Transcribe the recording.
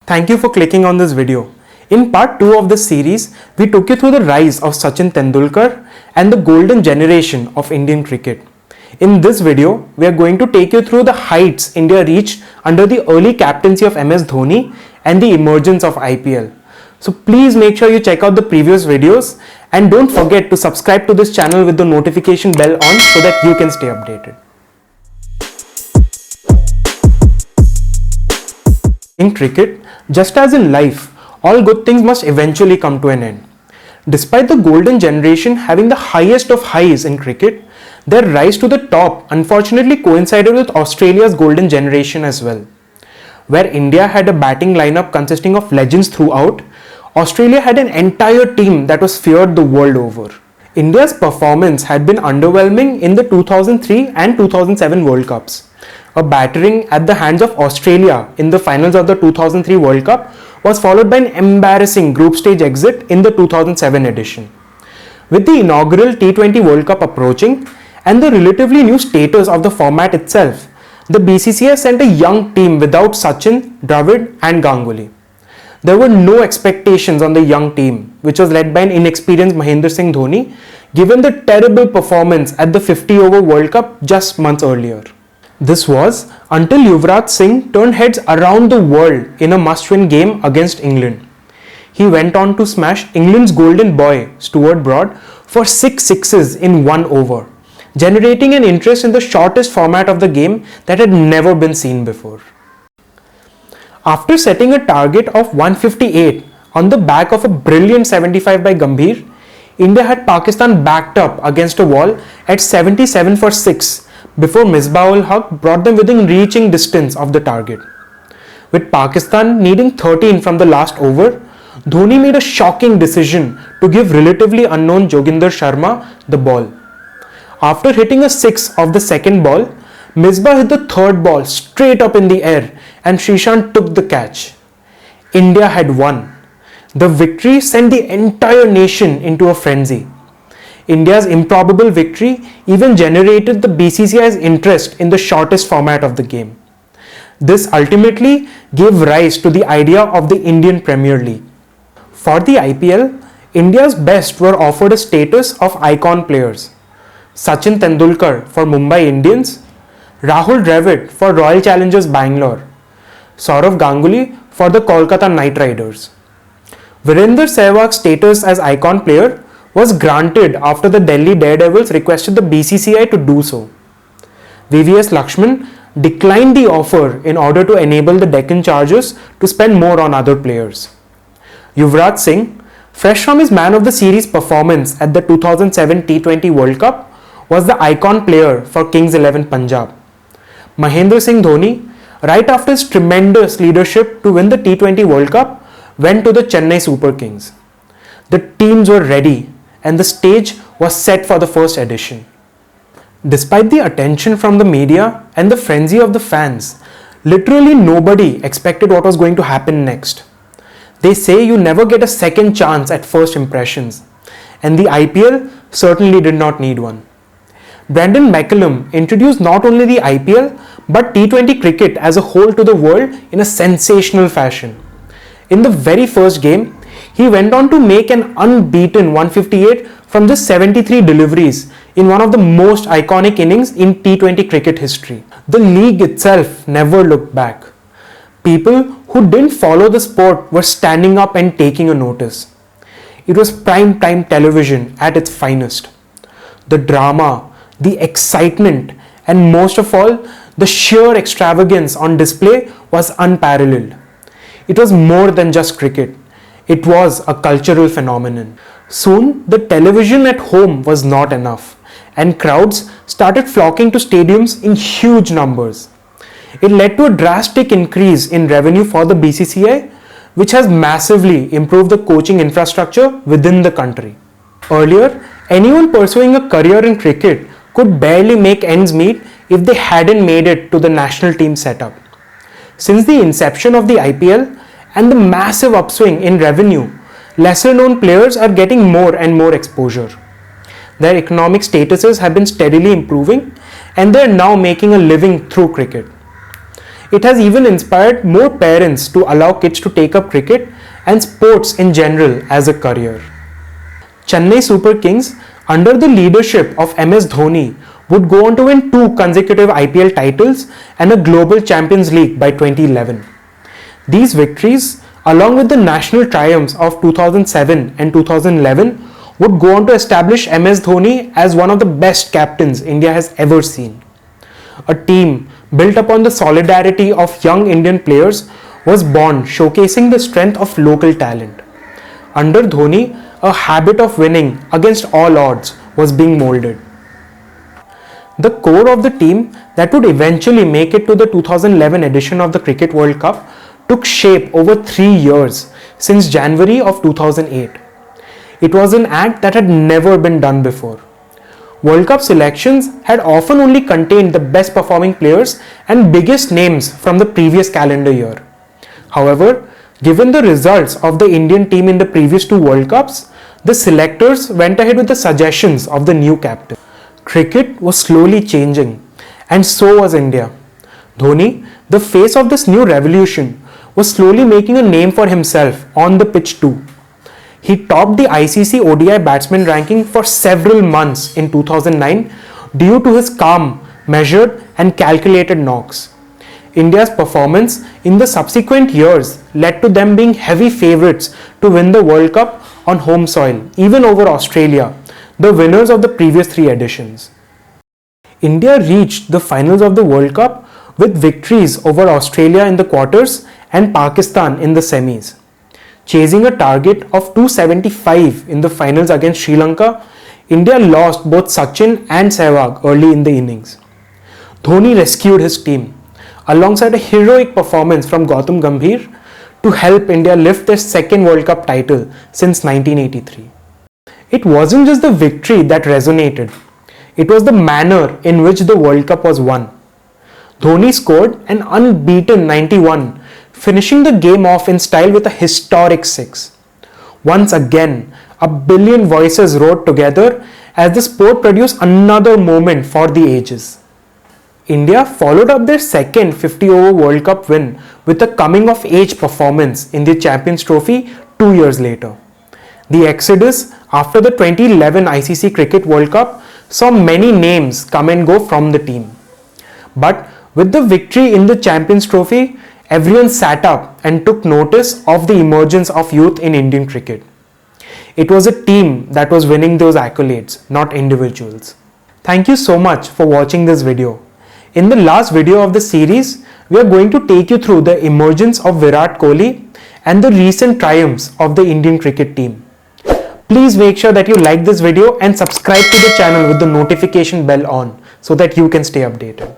Thank you for clicking on this video. In part 2 of this series, we took you through the rise of Sachin Tendulkar and the golden generation of Indian cricket. In this video, we are going to take you through the heights India reached under the early captaincy of MS Dhoni and the emergence of IPL. So please make sure you check out the previous videos and don't forget to subscribe to this channel with the notification bell on so that you can stay updated. In cricket, just as in life, all good things must eventually come to an end. Despite the golden generation having the highest of highs in cricket, their rise to the top unfortunately coincided with Australia's golden generation as well. Where India had a batting lineup consisting of legends throughout, Australia had an entire team that was feared the world over. India's performance had been underwhelming in the 2003 and 2007 World Cups. A battering at the hands of Australia in the finals of the 2003 World Cup was followed by an embarrassing group stage exit in the 2007 edition. With the inaugural T20 World Cup approaching and the relatively new status of the format itself, the BCCI sent a young team without Sachin, Dravid and Ganguly. There were no expectations on the young team, which was led by an inexperienced Mahendra Singh Dhoni, given the terrible performance at the 50-over World Cup just months earlier. This was until Virat Singh turned heads around the world in a must-win game against England. He went on to smash England's golden boy, Stuart Broad, for 6 sixes in 1 over, generating an interest in the shortest format of the game that had never been seen before. After setting a target of 158 on the back of a brilliant 75 by Gambhir, India had Pakistan backed up against a wall at 77 for 6 before Misbah-ul-Haq brought them within reaching distance of the target. With Pakistan needing 13 from the last over, Dhoni made a shocking decision to give relatively unknown Joginder Sharma the ball. After hitting a 6 of the second ball, Misbah hit the third ball straight up in the air and Srishant took the catch. India had won. The victory sent the entire nation into a frenzy. India's improbable victory even generated the BCCI's interest in the shortest format of the game. This ultimately gave rise to the idea of the Indian Premier League. For the IPL, India's best were offered a status of icon players. Sachin Tendulkar for Mumbai Indians, Rahul Dravid for Royal Challengers Bangalore, Sourav Ganguly for the Kolkata Knight Riders. Virender Sehwag's status as icon player was granted after the Delhi Daredevils requested the BCCI to do so. VVS Lakshman declined the offer in order to enable the Deccan Chargers to spend more on other players. Yuvraj Singh, fresh from his Man of the Series performance at the 2007 T20 World Cup, was the icon player for Kings 11 Punjab. Mahendra Singh Dhoni, right after his tremendous leadership to win the T20 World Cup, went to the Chennai Super Kings. The teams were ready and the stage was set for the first edition. Despite the attention from the media and the frenzy of the fans, literally nobody expected what was going to happen next. They say you never get a second chance at first impressions, and the IPL certainly did not need one. Brendan McCullum introduced not only the IPL but T20 cricket as a whole to the world in a sensational fashion. In the very first game, he went on to make an unbeaten 158 from just 73 deliveries in one of the most iconic innings in T20 cricket history. The league itself never looked back. People who didn't follow the sport were standing up and taking a notice. It was prime time television at its finest. The drama, the excitement, and most of all, the sheer extravagance on display was unparalleled. It was more than just cricket. It was a cultural phenomenon. Soon, the television at home was not enough, and crowds started flocking to stadiums in huge numbers. It led to a drastic increase in revenue for the BCCI, which has massively improved the coaching infrastructure within the country. Earlier, anyone pursuing a career in cricket could barely make ends meet if they hadn't made it to the national team setup. Since the inception of the IPL and the massive upswing in revenue, lesser known players are getting more and more exposure. Their economic statuses have been steadily improving and they are now making a living through cricket. It has even inspired more parents to allow kids to take up cricket and sports in general as a career. Chennai Super Kings, under the leadership of MS Dhoni, would go on to win 2 consecutive IPL titles and a Global Champions League by 2011. These victories, along with the national triumphs of 2007 and 2011, would go on to establish MS Dhoni as one of the best captains India has ever seen. A team built upon the solidarity of young Indian players was born, showcasing the strength of local talent. Under Dhoni, a habit of winning against all odds was being molded. The core of the team that would eventually make it to the 2011 edition of the Cricket World Cup took shape over 3 years, since January of 2008. It was an act that had never been done before. World Cup selections had often only contained the best performing players and biggest names from the previous calendar year. However, given the results of the Indian team in the previous 2 World Cups, the selectors went ahead with the suggestions of the new captain. Cricket was slowly changing, and so was India. Dhoni, the face of this new revolution, was slowly making a name for himself on the pitch too. He topped the ICC ODI batsman ranking for several months in 2009 due to his calm, measured and calculated knocks. India's performance in the subsequent years led to them being heavy favourites to win the World Cup on home soil, even over Australia, the winners of the previous 3 editions. India reached the finals of the World Cup with victories over Australia in the quarters and Pakistan in the semis. Chasing a target of 275 in the finals against Sri Lanka, India lost both Sachin and Sehwag early in the innings. Dhoni rescued his team, alongside a heroic performance from Gautam Gambhir, to help India lift their second World Cup title since 1983. It wasn't just the victory that resonated, it was the manner in which the World Cup was won. Dhoni scored an unbeaten 91, finishing the game off in style with a historic 6. Once again, a billion voices rode together as the sport produced another moment for the ages. India followed up their second 50-over World Cup win with a coming-of-age performance in the Champions Trophy 2 years later. The exodus after the 2011 ICC Cricket World Cup saw many names come and go from the team. But with the victory in the Champions Trophy, everyone sat up and took notice of the emergence of youth in Indian cricket. It was a team that was winning those accolades, not individuals. Thank you so much for watching this video. In the last video of the series, we are going to take you through the emergence of Virat Kohli and the recent triumphs of the Indian cricket team. Please make sure that you like this video and subscribe to the channel with the notification bell on so that you can stay updated.